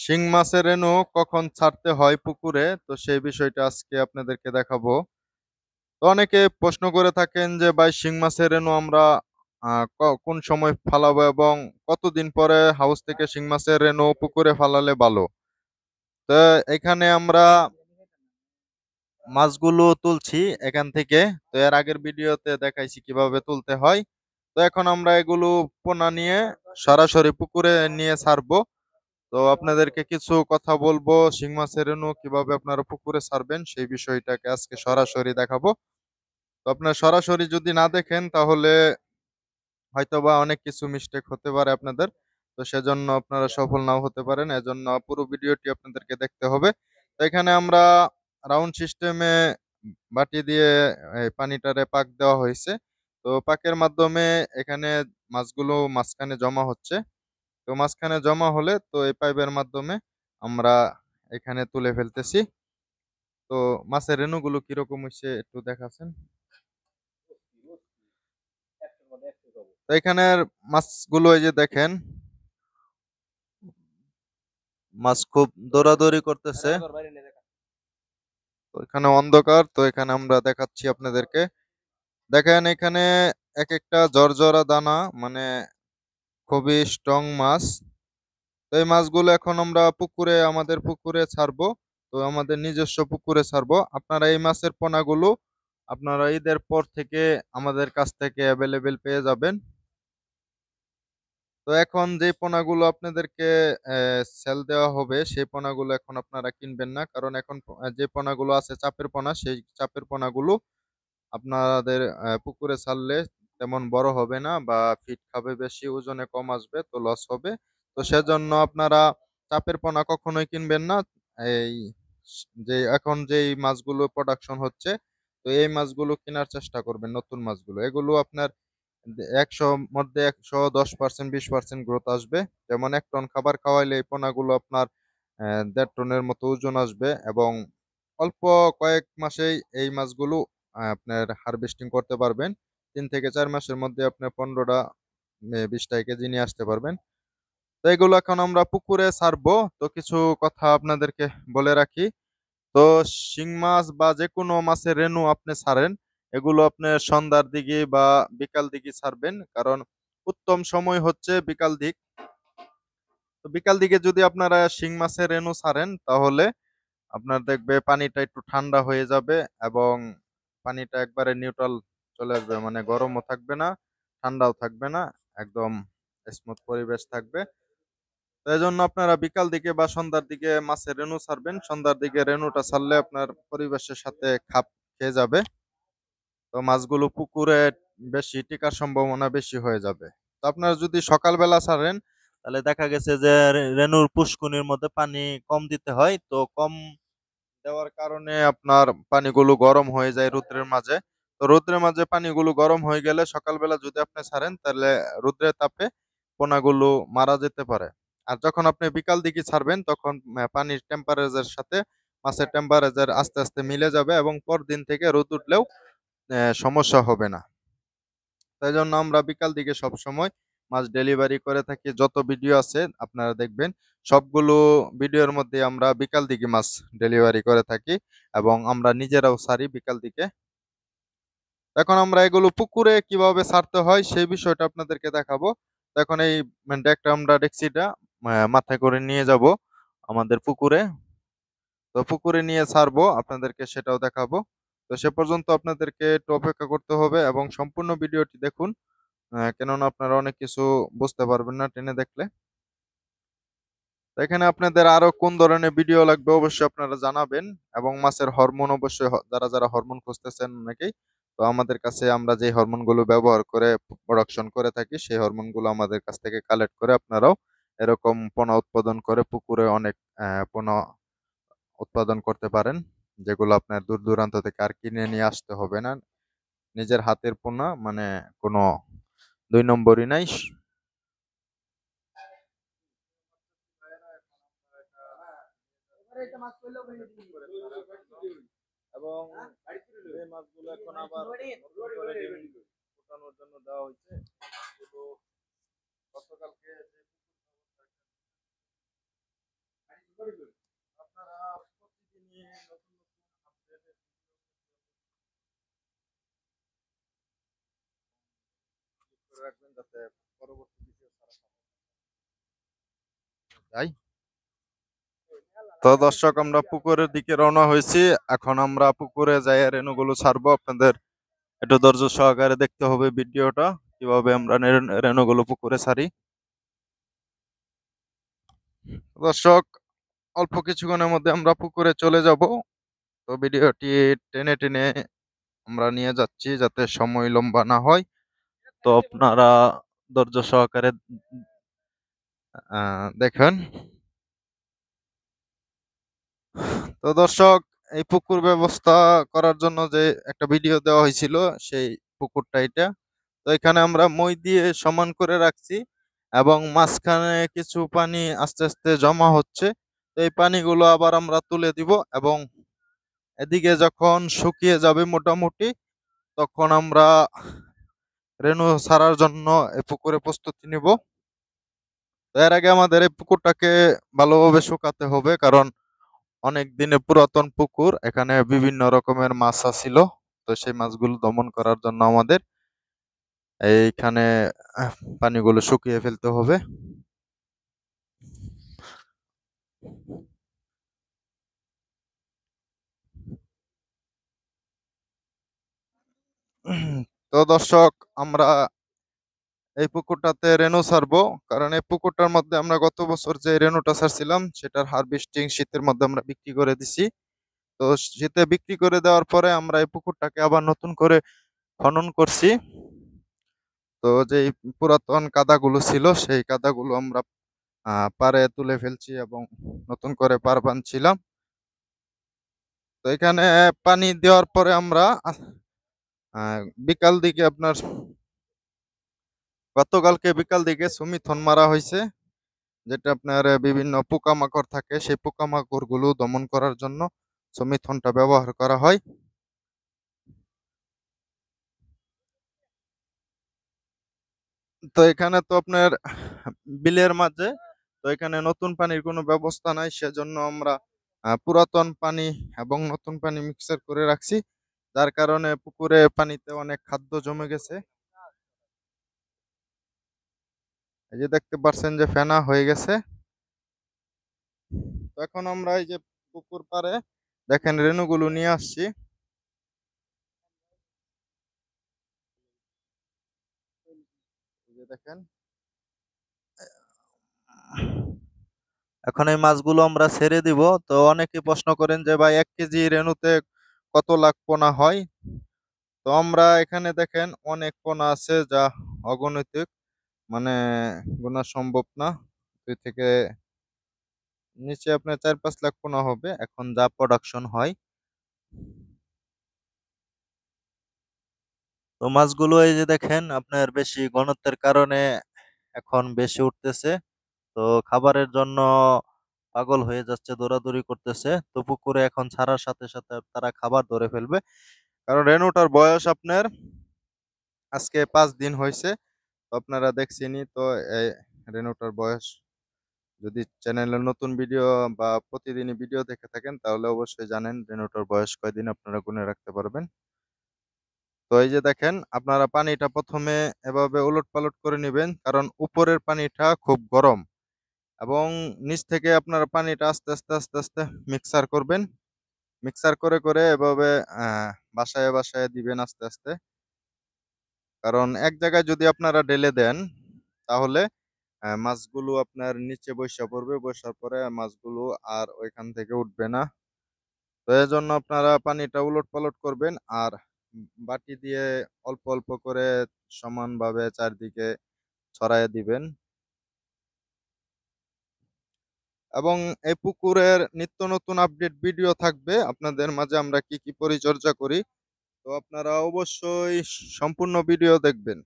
শিং মাছের রেণু কখন ছাড়তে হয় পুকুরে, তো সেই বিষয়টা আজকে আপনাদেরকে দেখাবো। তো অনেকে প্রশ্ন করে থাকেন যে ভাই শিং মাছের রেণু আমরা কোন সময় ফালাবো এবং কতদিন পরে হাউস থেকে শিং মাছের রেণু পুকুরে ফালালে ভালো। তো এখানে আমরা মাছগুলো তুলছি এখান থেকে। তো এর আগের ভিডিওতে দেখাইছি কিভাবে তুলতে হয়। তো এখন আমরা এগুলো পোনা নিয়ে সরাসরি পুকুরে নিয়ে ছাড়বো। তো আপনাদেরকে কিছু কথা বলবো শিং মাছের রেণু কিভাবে আপনারা পুকুরে ছাড়বেন সেই বিষয়টাকে আজকে সরাসরি দেখাবো। তো আপনারা সরাসরি যদি না দেখেন তাহলে হয়তোবা অনেক কিছু মিস্টেক হতে পারে আপনাদের। তো সেজন্য আপনারা সফল নাও হতে পারেন। এজন্য পুরো ভিডিওটি আপনাদেরকে দেখতে হবে। তো এখানে আমরা রাউন্ড সিস্টেমে বাটি দিয়ে এই পানিটারে পাক দেওয়া হয়েছে। তো পাকের মাধ্যমে এখানে মাছগুলো মাঝখানে জমা হচ্ছে। তো মাঝখানে জমা হলে তো এই পাইপের মাধ্যমে আমরা এখানে তুলে ফেলতেছি। তো মাছের রেণুগুলো কিরকম হইছে একটু দেখাচ্ছেন। তো এখানের মাছগুলো এই যে দেখেন, মাছ খুব দৌড়াদৌড়ি করতেছে। তো এখানে অন্ধকার, তো এখানে আমরা দেখাচ্ছি আপনাদেরকে। দেখেন এখানে এক একটা জর্জরা দানা, মানে খুবই স্ট্রং মাছ। তো এই মাছগুলো এখন আমরা পুকুরে, আমাদের পুকুরে ছাড়বো। তো আমাদের নিজস্ব পুকুরে ছাড়বো। আপনারা এই মাছের পোনাগুলো আপনারা ঈদের পর থেকে আমাদের কাছ থেকে অ্যাভেলেবেল পেয়ে যাবেন। তো এখন যে পোনাগুলো আপনাদেরকে সেল দেওয়া হবে সেই পোনাগুলো এখন আপনারা কিনবেন না, কারণ এখন যে পোনাগুলো আছে চাপের পোনা, সেই চাপের পোনাগুলো আপনাদের পুকুরে ছাড়লে তেমন বড় হবে না বা ফিট খাবে বেশি, ওজনে কম আসবে, তো লস হবে। তো সেজন্য আপনারা চাপের পোনা কখনোই কিনবেন না। এই যে এখন যেই মাছগুলো প্রোডাকশন হচ্ছে, তো এই মাছগুলো কেনার চেষ্টা করবেন, নতুন মাছগুলো। এগুলো আপনার 100 মধ্যে 110%, 20% গ্রোথ আসবে। যেমন 1 টন খাবার খাওয়াইলে এই পোনাগুলো আপনার 1.5 টনের মতো ওজন আসবে এবং অল্প কয়েক মাসেই এই মাছগুলো আপনার হারভেস্টিং করতে পারবেন। 3 থেকে 4 মাসের মধ্যে আপনার 15টা 20টা কেজি নিয়ে আসতে পারবেন। তো এগুলো এখন আমরা পুকুরে ছাড়বো। তো কিছু কথা আপনাদেরকে বলে রাখি। তো শিং মাছ বা যেকোনো মাছের রেণু আপনি ছাড়েন, এগুলো আপনি সন্ধ্যার দিকে বা বিকাল দিকে ছাড়বেন, কারণ উত্তম সময় হচ্ছে বিকাল দিক। তো বিকাল দিকে যদি আপনারা শিং মাছের রেণু ছাড়েন তাহলে আপনার দেখবে পানিটা একটু ঠান্ডা হয়ে যাবে এবং পানিটা একবারে নিউট্রাল চলে আসবে, মানে গরমও থাকবে না, ঠান্ডাও থাকবে না, একদম স্মুথ পরিবেশ থাকবে। তো এই জন্য আপনারা বিকাল দিকে বা সন্ধ্যার দিকে মাছের রেণু ছাড়বেন। সন্ধ্যার দিকে রেণুটা ছাড়লে আপনার পরিবেশের সাথে খাপ খেয়ে যাবে। তো মাছগুলো পুকুরে বেশি টিকার সম্ভাবনা বেশি হয়ে যাবে। তো আপনারা যদি সকালবেলা ছাড়েন তাহলে দেখা গেছে যে রেণুর পুষ্কুনির মধ্যে পানি কম দিতে হয়। তো কম দেওয়ার কারণে আপনার পানিগুলো গরম হয়ে যায় রৌদ্রের মাঝে। তো রৌদ্রের মাঝে পানিগুলো গরম হয়ে গেলে সকালবেলা যদি আপনি ছাড়েন তাহলে রৌদ্রের তাপে পোনাগুলো মারা যেতে পারে। আর যখন আপনি বিকাল দিকে ছাড়বেন তখন পানির টেম্পারেচারের সাথে মাছের টেম্পারেচার আস্তে আস্তে মিলে যাবে এবং পরদিন থেকে রোদ উঠলেও সমস্যা হবে না। তাই জন্য আমরা বিকাল দিকে সবসময় মাছ ডেলিভারি করে থাকি। যত ভিডিও আছে আপনারা দেখবেন সবগুলো ভিডিওর মধ্যে আমরা বিকাল দিকে মাছ ডেলিভারি করে থাকি এবং আমরা নিজেরাও ছাড়ি বিকাল দিকে। এখন আমরা এগুলো পুকুরে কিভাবে ছাড়তে হয় সেই বিষয়টা আপনাদেরকে দেখাবো। তো এখন এই ডেকটা, আমরা ডেকচিটা মাথায় করে নিয়ে যাব আমাদের পুকুরে। তো পুকুরে নিয়ে ছাড়বো, আপনাদেরকে সেটাও দেখাবো। তো সে পর্যন্ত আপনাদেরকে একটু অপেক্ষা করতে হবে এবং সম্পূর্ণ ভিডিওটি দেখুন। কেননা আপনারা অনেক কিছু বুঝতে পারবেন না টেনে দেখলে। তো এখানে আপনাদের আরো কোন ধরনের ভিডিও লাগবে অবশ্যই আপনারা জানাবেন এবং মাছের হরমোন অবশ্যই যারা যারা হরমোন খুঁজতেছেন অনেকেই, তো আমাদের কাছে আমরা যে হরমোনগুলো ব্যবহার করে প্রোডাকশন করে থাকি সেই হরমোনগুলো আমাদের কাছ থেকে কালেক্ট করে আপনারাও এরকম পোনা উৎপাদন করে পুকুরে অনেক পোনা উৎপাদন করতে পারেন, যেগুলো আপনার দূর দূরান্ত থেকে আর কিনে নিয়ে আসতে হবে না। নিজের হাতের পোনা, মানে কোনো 2 নম্বরই নাই। এবং যে মাছগুলো এখন আবার নতুন করে ডিম ফোটানোর জন্য দেওয়া হয়েছে, তো গতকালকে যে আপনারা প্রতিদিনই নতুন নতুন আপডেটের করে রাখবেন যাতে পরবর্তী ভিডিও ছাড়া যাই। তো দর্শক, আমরা পুকুরের দিকে রওনা হয়েছি। এখন আমরা পুকুরে যাই রেণুগুলো ছাড়বো। আপনাদের একটু ধৈর্য সহকারে দেখতে হবে ভিডিওটা, কিভাবে আমরা রেণুগুলো পুকুরে ছাড়ি। দর্শক, অল্প কিছুক্ষণের মধ্যে আমরা পুকুরে চলে যাব। তো ভিডিওটি টেনে টেনে আমরা নিয়ে যাচ্ছি যাতে সময় লম্বা না হয়। তো আপনারা ধৈর্য সহকারে দেখেন। তো দর্শক, এই পুকুর ব্যবস্থা করার জন্য যে একটা ভিডিও দেওয়া হয়েছিল, সেই পুকুরটা এটা। তো এখানে আমরা মই দিয়ে সমান করে রাখছি এবং মাঝখানে কিছু পানি আস্তে আস্তে জমা হচ্ছে। তো এই পানিগুলো আবার আমরা তুলে দিব এবং এদিকে যখন শুকিয়ে যাবে মোটামুটি, তখন আমরা রেণু ছাড়ার জন্য এই পুকুরে প্রস্তুতি নিব। তো এর আগে আমাদের এই পুকুরটাকে ভালোভাবে শুকাতে হবে, কারণ অনেক দিনে পুরাতন পুকুর, এখানে বিভিন্ন রকমের মাছ ছিল। তো সেই মাছগুলো দমন করার জন্য আমাদের এইখানে পানিগুলো শুকিয়ে ফেলতে হবে। তো দর্শক, আমরা এই পুকুরটাতে রেনু ছাড়বো, কারণ এই পুকুরটার মধ্যে আমরা গত বছর যে রেনুটা ছাড়ছিলাম সেটার হারভেস্টিং শীতের মধ্যে আমরা বিক্রি করে দিছি। তো শীতে বিক্রি করে দেওয়ার পরে আমরা এই পুকুরটাকে আবার নতুন করে খনন করছি। তো যে পুরাতন কাদাগুলো ছিল সেই কাদাগুলো আমরা পাড়ে তুলে ফেলছি এবং নতুন করে পার বাঁধছিলাম। তো এখানে পানি দেওয়ার পরে আমরা বিকাল দিকে আপনার গতকালকে বিকাল দিকে সুমিথন মারা হয়েছে, যেটা আপনার বিভিন্ন পোকামাকড় থাকে, সেই পোকামাকড় গুলো দমন করার জন্য সুমিথনটা ব্যবহার করা হয়। তো এখানে তো আপনার বিলের মাঝে, তো এখানে নতুন পানির কোনো ব্যবস্থা নাই, সেজন্য আমরা পুরাতন পানি এবং নতুন পানি মিক্সার করে রাখছি, যার কারণে পুকুরে পানিতে অনেক খাদ্য জমে গেছে। এই যে দেখতে পাচ্ছেন যে ফেনা হয়ে গেছে। তো এখন আমরা এই যে পুকুর পাড়ে দেখেন রেণুগুলো নিয়ে আসছি। এই যে দেখেন, এখন এই মাছগুলো আমরা ছেড়ে দিব। তো অনেকে প্রশ্ন করেন যে ভাই 1 কেজি রেণুতে কত লাখ পোনা হয়। তো আমরা এখানে দেখেন অনেক পোনা আছে, যা অগণিত, মানে গোনা সম্ভব না। 2 থেকে নিচে আপনার 4-5 লাখ পোনা হবে এখন যা প্রোডাকশন হয়। তো মাছগুলো এই যে দেখেন আপনার বেশি ঘনত্বের কারণে এখন বেশি উঠতেছে। তো খাবারের জন্য পাগল হয়ে যাচ্ছে, দৌড়াদৌড়ি করতেছে। তো পুকুরে এখন ছাড়ার সাথে সাথে তারা খাবার ধরে ফেলবে, কারণ রেনুটার বয়স আপনার আজকে 5 দিন হয়েছে। তো আপনারা দেখছেনই তো এই রেনুটার বয়স। যদি চ্যানেলের নতুন ভিডিও বা প্রতিদিনই ভিডিও দেখে থাকেন তাহলে অবশ্যই জানেন রেনুটার বয়স কয়দিন, আপনারা গুনে রাখতে পারবেন। তো এই যে দেখেন, আপনারা পানিটা প্রথমে এভাবে উলট পালট করে নেবেন, কারণ উপরের পানিটা খুব গরম এবং নিচ থেকে আপনারা পানিটা আস্তে আস্তে আস্তে আস্তে মিক্সার করবেন। মিক্সার করে করে এভাবে বাসায় বাসায় দিবেন আস্তে আস্তে, কারণ এক জায়গায় যদি আপনারা ঢেলে দেন তাহলে মাছগুলো আপনার নিচে বৈশা পড়বে, বসার পরে মাছগুলো আর ওইখান থেকে উঠবে না। তো এই জন্য আপনারা পানিটা উলট পালট করবেন আর বাটি দিয়ে অল্প অল্প করে সমানভাবে চারদিকে ছড়াইয়ে দিবেন। এবং এই পুকুরের নিত্য নতুন আপডেট ভিডিও থাকবে আপনাদের মাঝে, আমরা কি কি পরিচর্যা করি। তো আপনারা অবশ্যই সম্পূর্ণ ভিডিও দেখবেন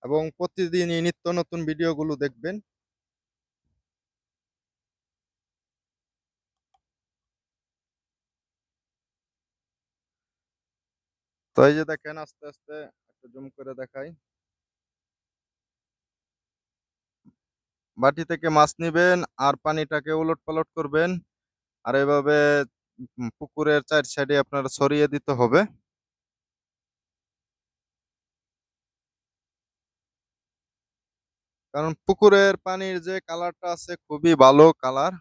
এবং প্রতিদিনই নিত্য নতুন ভিডিওগুলো দেখবেন। তো এই যে দেখেন আস্তে আস্তে একটু জুম করে দেখাই, বাটি থেকে মাছ নিবেন আর পানিটাকে উলট-পালট করবেন। আর এভাবে পুকুরের ৪ সাইডে আপনার ছড়িয়ে দিতে হবে। কারণ পুকুরের পানির যে কালারটা আছে খুবই ভালো কালার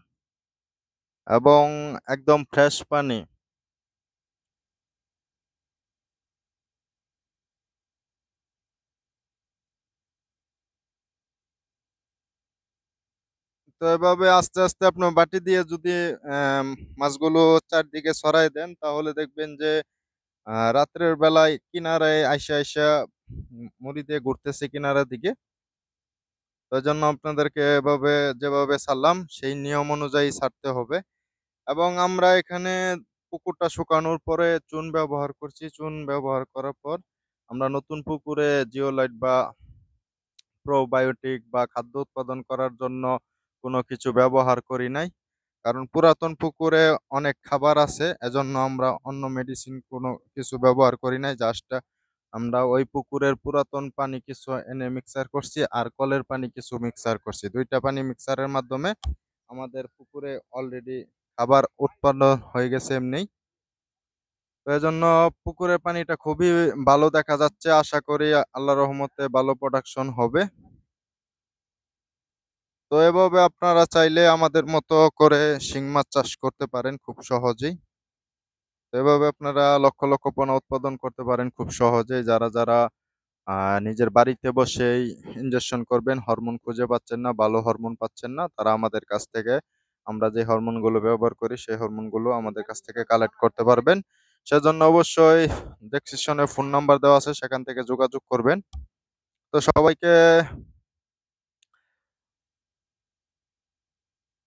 এবং একদম ফ্রেশ পানি। তো এভাবে আস্তে, আস্তে আপনার বাটি দিয়ে যদি মাছগুলো চারদিকে ছড়ায় দেন তাহলে দেখবেন যে রাত্রের বেলায় কিনারায় আইসা মুড়ি দিয়ে ঘুরতেছে কিনারার দিকে। তো এজন্য আপনাদেরকে এভাবে যেভাবে ছাড়লাম সেই নিয়ম অনুযায়ী ছাড়তে হবে। এবং আমরা এখানে পুকুরটা শুকানোর পরে চুন ব্যবহার করছি। চুন ব্যবহার করার পর আমরা নতুন পুকুরে জিওলাইট বা প্রোবায়োটিক বা খাদ্য উৎপাদন করার জন্য কোনো কিছু ব্যবহার করি নাই। কারণ পুরাতন পুকুরে অনেক খাবার আছে। এজন্য আমরা অন্য মেডিসিন কোনো কিছু ব্যবহার করি নাই। জাস্ট আমরা ওই পুকুরের পুরাতন পানি কিছু এনে মিক্সার করছি আর কলের পানি কিছু মিক্সার করছি। ২ টা পানি মিক্সারের মাধ্যমে আমাদের পুকুরে অলরেডি খাবার উৎপন্ন হয়ে গেছে এমনিই। তো এজন্য পুকুরের পানিটা খুবই ভালো দেখা যাচ্ছে। আশা করি আল্লাহর রহমতে ভালো প্রোডাকশন হবে। তো এভাবে আপনারা চাইলে আমাদের মতো করে শিং মাছ চাষ করতে পারেন খুব সহজেই। তো এভাবে আপনারা লক্ষ, লক্ষ পোনা উৎপাদন করতে পারেন খুব সহজেই। যারা আ নিজের বাড়িতে বসেই ইনজেকশন করবেন, হরমোন খুঁজে পাচ্ছেন না, ভালো হরমোন পাচ্ছেন না, তারা আমাদের কাছ থেকে আমরা যে হরমোনগুলো ব্যবহার করি সেই হরমোনগুলো আমাদের কাছ থেকে কালেক্ট করতে পারবেন। সেজন্য অবশ্যই ডেসক্রিপশনে ফোন নাম্বার দেওয়া আছে সেখান থেকে যোগাযোগ করবেন। তো সবাইকে